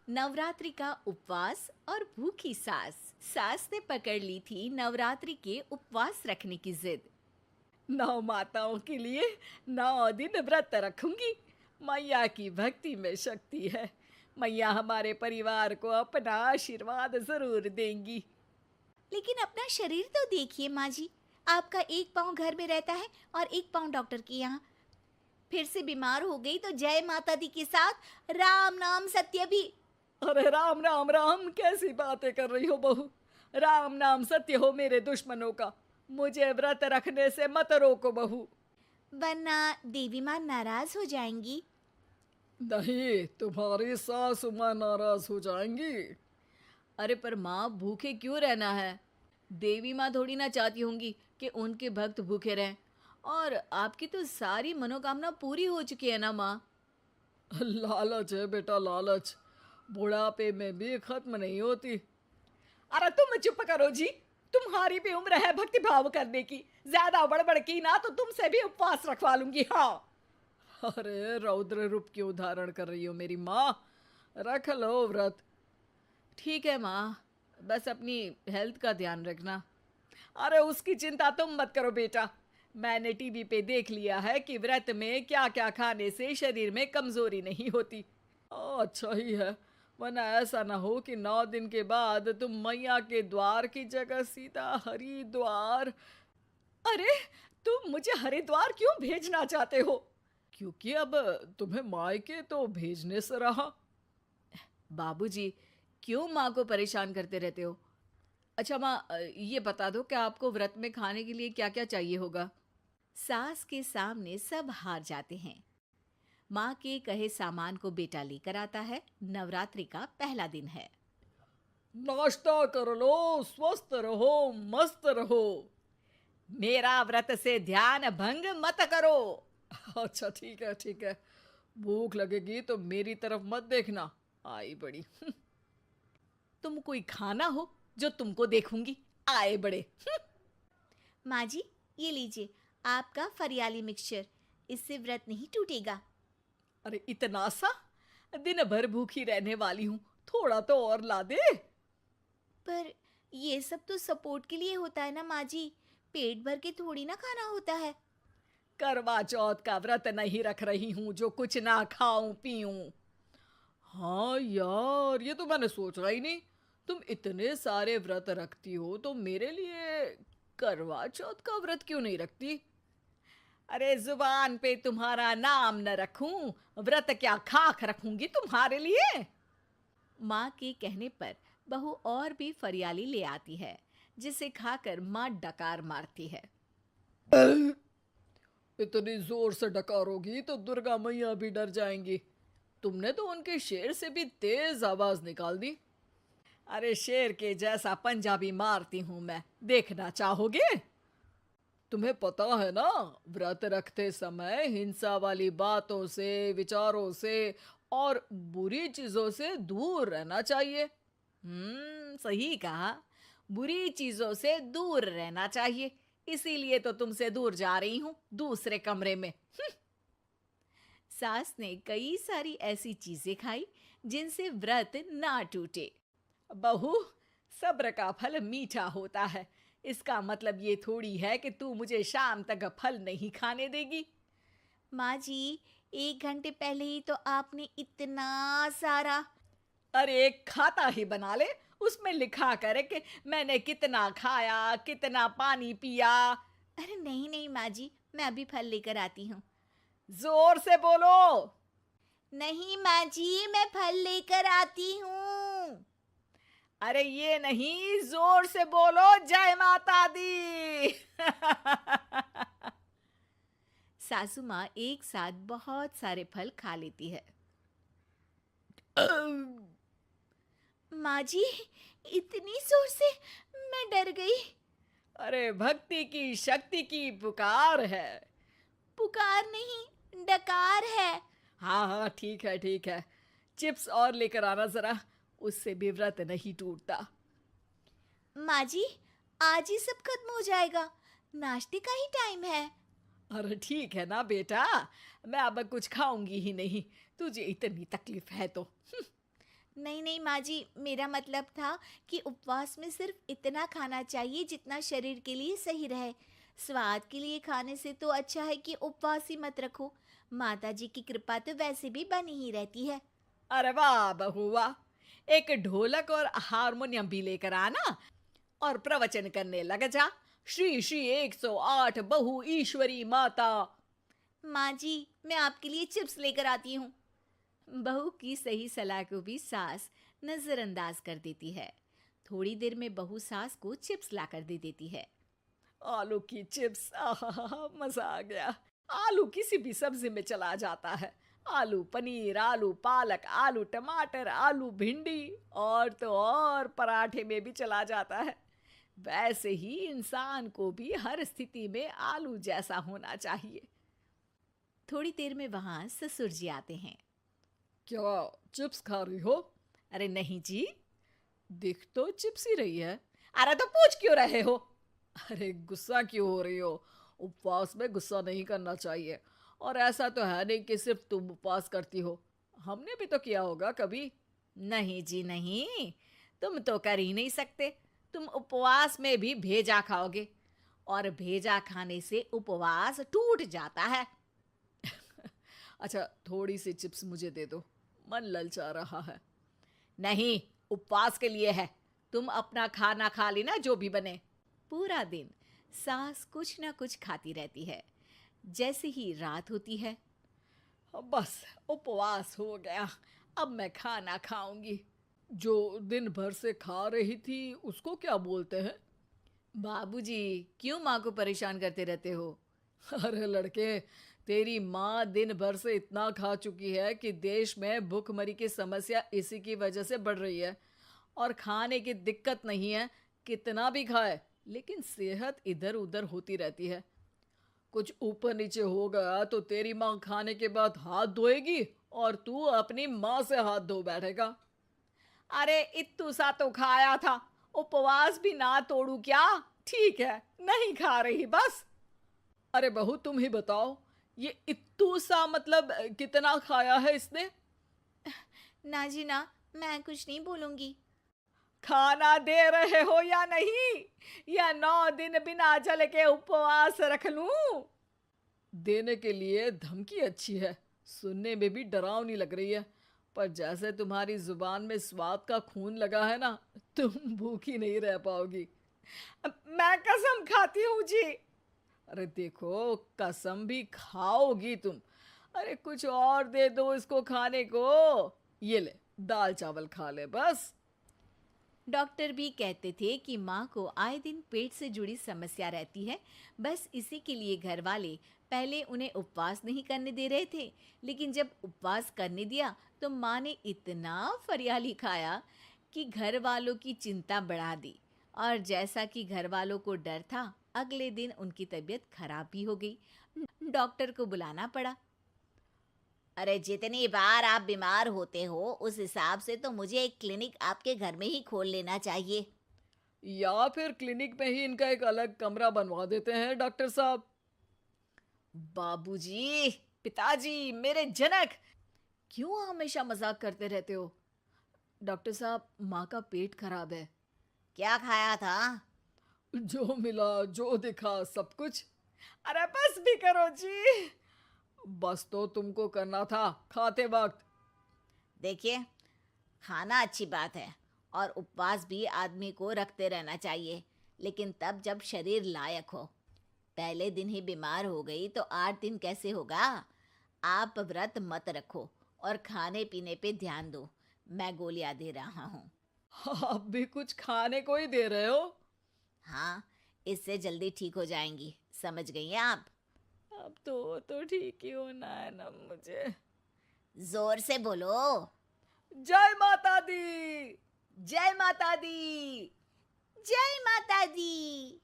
नवरात्रि का उपवास और भूखी सास। सास ने पकड़ ली थी नवरात्रि के उपवास रखने की जिद। 9 माताओं के लिए 9 दिन व्रत रखूंगी। मैया की भक्ति में शक्ति है। मैया हमारे परिवार को अपना आशीर्वाद जरूर देंगी। लेकिन अपना शरीर तो देखिए माँ जी, आपका एक पाँव घर में रहता है और एक पाँव डॉक्टर के यहाँ। फिर से बीमार हो गई तो जय माता दी के साथ राम नाम सत्य भी। अरे राम राम राम, कैसी बातें कर रही हो बहू। राम नाम सत्य हो मेरे दुश्मनों का। मुझे व्रत रखने से मत रोको बहू। वरना देवी माँ नाराज हो जाएंगी। नहीं, तुम्हारी सासू माँ नाराज हो जाएंगी। अरे पर माँ, भूखे क्यों रहना है? देवी माँ थोड़ी ना चाहती होंगी कि उनके भक्त भूखे रहें। और आपकी तो सारी मनोकामना पूरी हो चुकी है ना माँ। लालच है बेटा, लालच बुढ़ापे में भी खत्म नहीं होती। अरे तुम चुप करो जी। तुम्हारी भी उम्र है भक्ति भाव करने की। ज्यादा बड़बड़ की ना तो तुमसे भी उपवास रखवा लूंगी। हाँ। अरे रौद्र रूप क्यों धारण कर रही हो मेरी माँ। रख लो व्रत। ठीक है माँ, बस अपनी हेल्थ का ध्यान रखना। अरे उसकी चिंता तुम मत करो बेटा। मैंने टीवी पे देख लिया है कि व्रत में क्या क्या खाने से शरीर में कमजोरी नहीं होती। अच्छा ही है, वरना ऐसा ना हो कि 9 दिन के बाद तुम मैया के द्वार की जगह सीधा हरिद्वार। अरे तुम मुझे हरिद्वार क्यों भेजना चाहते हो? क्योंकि अब तुम्हें मायके तो भेजने से रहा। बाबूजी, क्यों माँ को परेशान करते रहते हो? अच्छा माँ, ये बता दो कि आपको व्रत में खाने के लिए क्या क्या चाहिए होगा। सास के सामने सब हार जाते हैं। माँ के कहे सामान को बेटा लेकर आता है। नवरात्रि का पहला दिन है। नाश्ता कर लो, स्वस्थ रहो, मस्त रहो। मेरा व्रत से ध्यान भंग मत करो। अच्छा ठीक है ठीक है। भूख लगेगी तो मेरी तरफ मत देखना। आई बड़ी। तुम कोई खाना हो जो तुमको देखूंगी। आए बड़े। माँ जी, ये लीजिए आपका फरियाली मिक्सचर। इससे व्रत नहीं टूटेगा। अरे इतना सा? दिन भर भूखी रहने वाली हूं, थोड़ा तो और ला दे। पर ये सब तो सपोर्ट के लिए होता है ना माँ जी, पेट भर के थोड़ी ना खाना होता है। करवा चौथ का व्रत नहीं रख रही हूं जो कुछ ना खाऊं पीऊं। हाँ यार, ये तो मैंने सोचा ही नहीं। तुम इतने सारे व्रत रखती हो तो मेरे लिए करवा चौथ का व्रत क्यों नहीं रखती? अरे जुबान पे तुम्हारा नाम न रखूं, व्रत क्या खाक रखूंगी तुम्हारे लिए। माँ के कहने पर बहू और भी फरियाली ले आती है, जिसे खाकर माँ डकार मारती है। इतनी जोर से डकारोगी तो दुर्गा मैया भी डर जाएंगी। तुमने तो उनके शेर से भी तेज आवाज निकाल दी। अरे शेर के जैसा पंजाबी मारती हूं मैं, देखना चाहोगे? तुम्हें पता है ना, व्रत रखते समय हिंसा वाली बातों से, विचारों से और बुरी चीजों से दूर रहना चाहिए। सही कहा। बुरी चीजों से दूर रहना चाहिए। इसीलिए तो तुमसे दूर जा रही हूँ, दूसरे कमरे में। सास ने कई सारी ऐसी चीजें खाई जिनसे व्रत ना टूटे। बहू, सब्र का फल मीठा होता है। इसका मतलब ये थोड़ी है कि तू मुझे शाम तक फल नहीं खाने देगी। माँ जी, 1 घंटे पहले ही तो आपने इतना सारा। अरे एक खाता ही बना ले, उसमें लिखा करे कि मैंने कितना खाया, कितना पानी पिया। अरे नहीं नहीं माँ जी, मैं अभी फल लेकर आती हूँ। जोर से बोलो। नहीं माँ जी, मैं फल लेकर आती हूँ। अरे ये नहीं, जोर से बोलो, जय माता दी। सासू माँ एक साथ बहुत सारे फल खा लेती है। माँ जी, इतनी जोर से मैं डर गई। अरे भक्ति की शक्ति की पुकार है। पुकार नहीं, डकार है। हाँ हाँ ठीक है ठीक है। चिप्स और लेकर आना जरा, उससे भी व्रत नहीं टूटता। माँ जी, आज ही सब खत्म हो जाएगा, नाश्ते का ही टाइम है। अरे ठीक है ना बेटा, मैं अब कुछ खाऊंगी ही नहीं, तुझे इतनी तकलीफ है तो। नहीं नहीं माँ जी, मेरा मतलब था कि उपवास में सिर्फ इतना खाना चाहिए जितना शरीर के लिए सही रहे। स्वाद के लिए खाने से तो अच्छा है कि उपवास ही मत रखो। माता जी की कृपा तो वैसे भी बनी ही रहती है। अरे वाह बहू वाह! एक ढोलक और हारमोनियम भी लेकर आना और प्रवचन करने लग जा। श्री श्री 108 बहु ईश्वरी माता। माँ जी, मैं आपके लिए चिप्स लेकर आती हूँ। बहू की सही सलाह को भी सास नजरअंदाज कर देती है। थोड़ी देर में बहू सास को चिप्स लाकर दे देती है। आलू की चिप्स, आहा मजा आ गया। आलू किसी भी सब्जी में चला जाता है। आलू पनीर, आलू पालक, आलू टमाटर, आलू भिंडी और तो और पराठे में भी चला जाता है। वैसे ही इंसान को भी हर स्थिति में आलू जैसा होना चाहिए। थोड़ी देर में वहां ससुर जी आते हैं। क्या चिप्स खा रही हो? अरे नहीं जी, दिख तो चिप्स ही रही है। अरे तो पूछ क्यों रहे हो? अरे गुस्सा क्यों हो रही हो? उपवास में गुस्सा नहीं करना चाहिए। और ऐसा तो है नहीं कि सिर्फ तुम उपवास करती हो, हमने भी तो किया होगा कभी। नहीं जी नहीं, तुम तो कर ही नहीं सकते। तुम उपवास में भी भेजा खाओगे और भेजा खाने से उपवास टूट जाता है। अच्छा थोड़ी सी चिप्स मुझे दे दो, मन ललचा रहा है। नहीं, उपवास के लिए है। तुम अपना खाना खा लेना जो भी बने। पूरा दिन सास कुछ ना कुछ खाती रहती है। जैसे ही रात होती है, बस उपवास हो गया, अब मैं खाना खाऊंगी। जो दिन भर से खा रही थी उसको क्या बोलते हैं? बाबूजी क्यों माँ को परेशान करते रहते हो? अरे लड़के, तेरी माँ दिन भर से इतना खा चुकी है कि देश में भूखमरी की समस्या इसी की वजह से बढ़ रही है। और खाने की दिक्कत नहीं है, कितना भी खाए लेकिन सेहत इधर उधर होती रहती है। कुछ ऊपर नीचे हो गया तो तेरी माँ खाने के बाद हाथ धोएगी और तू अपनी माँ से हाथ धो बैठेगा। अरे इत्तू सा तो खाया था, उपवास भी ना तोड़ू क्या? ठीक है, नहीं खा रही बस। अरे बहू तुम ही बताओ, ये इत्तू सा मतलब कितना खाया है इसने? ना जी ना, मैं कुछ नहीं बोलूंगी। खाना दे रहे हो या नहीं, या 9 दिन बिना जल के उपवास रख लूं? देने के लिए धमकी अच्छी है, सुनने में भी डरावनी लग रही है। पर जैसे तुम्हारी जुबान में स्वाद का खून लगा है ना, तुम भूखी नहीं रह पाओगी। मैं कसम खाती हूँ जी। अरे देखो, कसम भी खाओगी तुम। अरे कुछ और दे दो इसको खाने को। ये ले, दाल चावल खा ले बस। डॉक्टर भी कहते थे कि माँ को आए दिन पेट से जुड़ी समस्या रहती है। बस इसी के लिए घर वाले पहले उन्हें उपवास नहीं करने दे रहे थे, लेकिन जब उपवास करने दिया तो माँ ने इतना फरियाली खाया कि घर वालों की चिंता बढ़ा दी। और जैसा कि घर वालों को डर था, अगले दिन उनकी तबीयत खराब भी हो गई। डॉक्टर को बुलाना पड़ा। अरे जितनी बार आप बीमार होते हो उस हिसाब से तो मुझे एक क्लिनिक आपके घर में ही खोल लेना चाहिए। या फिर क्लिनिक में ही इनका एक अलग कमरा बनवा देते हैं डॉक्टर साहब। बाबूजी, पिताजी, मेरे जनक, क्यों हमेशा मजाक करते रहते हो? डॉक्टर साहब, माँ का पेट खराब है। क्या खाया था? जो मिला जो दिखा सब कुछ। अरे बस भी करो जी। बस तो तुमको करना था खाते वक्त। देखिए, खाना अच्छी बात है और उपवास भी आदमी को रखते रहना चाहिए, लेकिन तब जब शरीर लायक हो। पहले दिन ही बीमार हो गई तो 8 दिन कैसे होगा? आप व्रत मत रखो और खाने पीने पे ध्यान दो। मैं गोलियां दे रहा हूँ। आप भी कुछ खाने को ही दे रहे हो? हाँ, इससे जल्दी ठीक हो जाएंगी, समझ गई हैं आप? अब तो ठीक ही होना है ना मुझे। जोर से बोलो। जय माता दी। जय माता दी। जय माता दी।